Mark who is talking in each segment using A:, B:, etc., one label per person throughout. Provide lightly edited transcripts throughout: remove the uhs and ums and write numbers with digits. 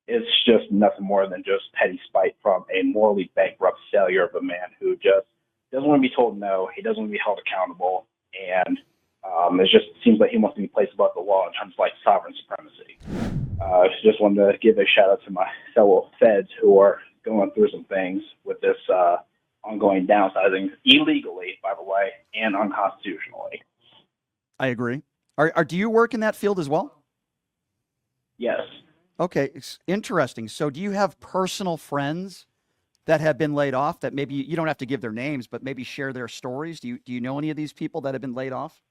A: it's just nothing more than just petty spite from a morally bankrupt failure of a man who just doesn't want to be told no. He doesn't want to be held accountable, and it just seems like he wants to be placed above the law in terms of like sovereign supremacy. Just wanted to give a shout out to my fellow feds who are going through some things with this ongoing downsizing illegally, by the way, and unconstitutionally.
B: I agree. Do you work in that field as well?
A: Yes.
B: Okay, it's interesting. So do you have personal friends that have been laid off that maybe you don't have to give their names, but maybe share their stories? Do you know any of these people that have been laid off?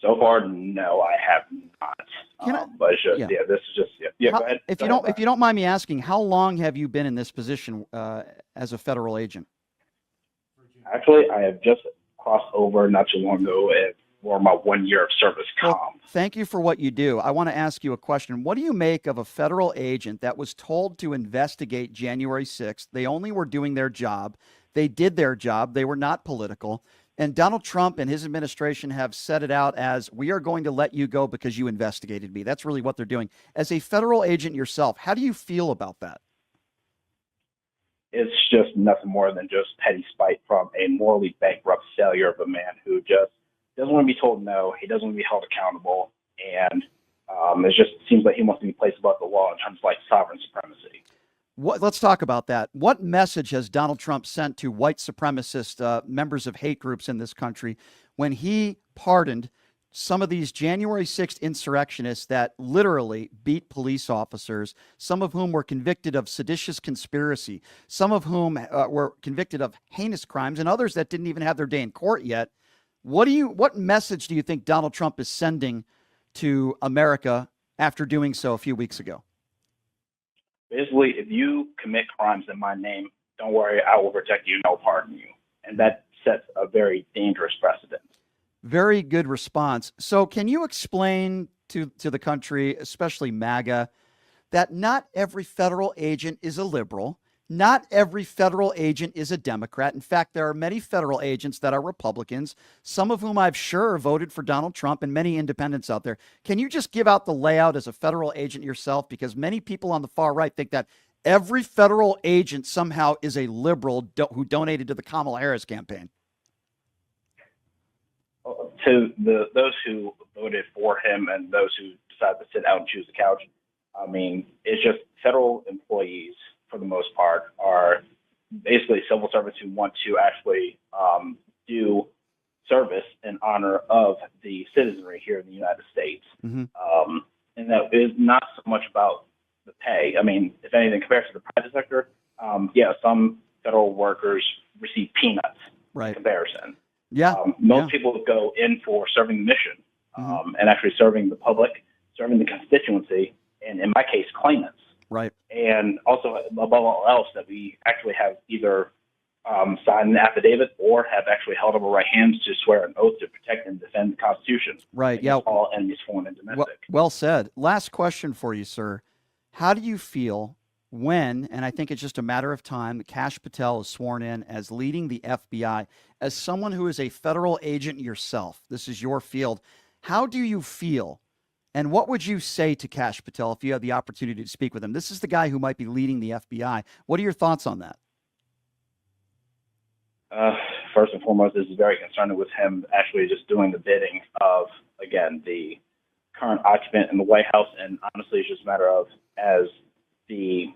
A: So far, no, I have not. But it's just, this is just, go ahead.
B: If you don't mind me asking, how long have you been in this position as a federal agent?
A: Actually, I have just crossed over not too long ago for my 1 year of service comp.
B: Well, thank you for what you do. I want to ask you a question. What do you make of a federal agent that was told to investigate January 6th? They only were doing their job. They did their job. They were not political. And Donald Trump and his administration have set it out as, we are going to let you go because you investigated me. That's really what they're doing. As a federal agent yourself, how do you feel about that?
A: It's just nothing more than just petty spite from a morally bankrupt failure of a man who just doesn't want to be told no. He doesn't want to be held accountable. And it just seems like he wants to be placed above the law in terms of like sovereign supremacy.
B: Let's talk about that. What message has Donald Trump sent to white supremacist members of hate groups in this country when he pardoned some of these January 6th insurrectionists that literally beat police officers, some of whom were convicted of seditious conspiracy, some of whom were convicted of heinous crimes, and others that didn't even have their day in court yet? What message do you think Donald Trump is sending to America after doing so a few weeks ago?
A: Basically, if you commit crimes in my name, don't worry, I will protect you and I'll pardon you. And that sets a very dangerous precedent.
B: Very good response. So can you explain to the country, especially MAGA, that not every federal agent is a liberal? Not every federal agent is a Democrat. In fact, there are many federal agents that are Republicans, some of whom I'm sure voted for Donald Trump, and many independents out there. Can you just give out the layout as a federal agent yourself? Because many people on the far right think that every federal agent somehow is a liberal who donated to the Kamala Harris campaign.
A: To those who voted for him and those who decided to sit out and choose the couch, I mean, it's just federal employees, for the most part, are basically civil servants who want to actually do service in honor of the citizenry here in the United States.
B: Mm-hmm.
A: And that is not so much about the pay. I mean, if anything, compared to the private sector, some federal workers receive peanuts in comparison.
B: Yeah.
A: Most people go in for serving the mission and actually serving the public, serving the constituency, and in my case, claimants.
B: Right.
A: And also, above all else, that we actually have either signed an affidavit or have actually held up our right hands to swear an oath to protect and defend the Constitution.
B: Right. Yeah.
A: All enemies, foreign and domestic.
B: Well said. Last question for you, sir. How do you feel when, and I think it's just a matter of time, Kash Patel is sworn in as leading the FBI, as someone who is a federal agent yourself? This is your field. How do you feel? And what would you say to Kash Patel if you had the opportunity to speak with him? This is the guy who might be leading the FBI. What are your thoughts on that?
A: First and foremost, this is very concerning with him actually just doing the bidding of, again, the current occupant in the White House. And honestly, it's just a matter of, as the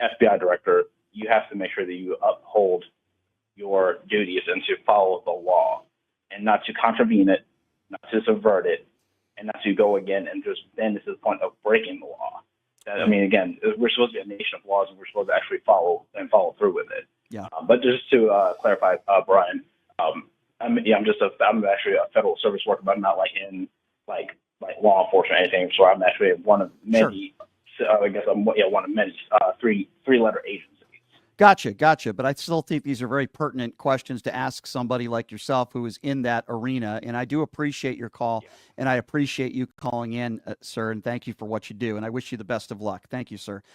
A: FBI director, you have to make sure that you uphold your duties and to follow the law and not to contravene it, not to subvert it, and not to go again and just bend it to the point of breaking the law. I mean, again, we're supposed to be a nation of laws, and we're supposed to actually follow through with it.
B: Yeah.
A: But just to clarify, Brian, I'm actually a federal service worker, but I'm not like in like law enforcement or anything. So I'm actually one of many.
B: Sure.
A: I guess I'm one of many three-letter agencies.
B: Gotcha. But I still think these are very pertinent questions to ask somebody like yourself who is in that arena. And I do appreciate your call, and I appreciate you calling in, sir. And thank you for what you do. And I wish you the best of luck. Thank you, sir.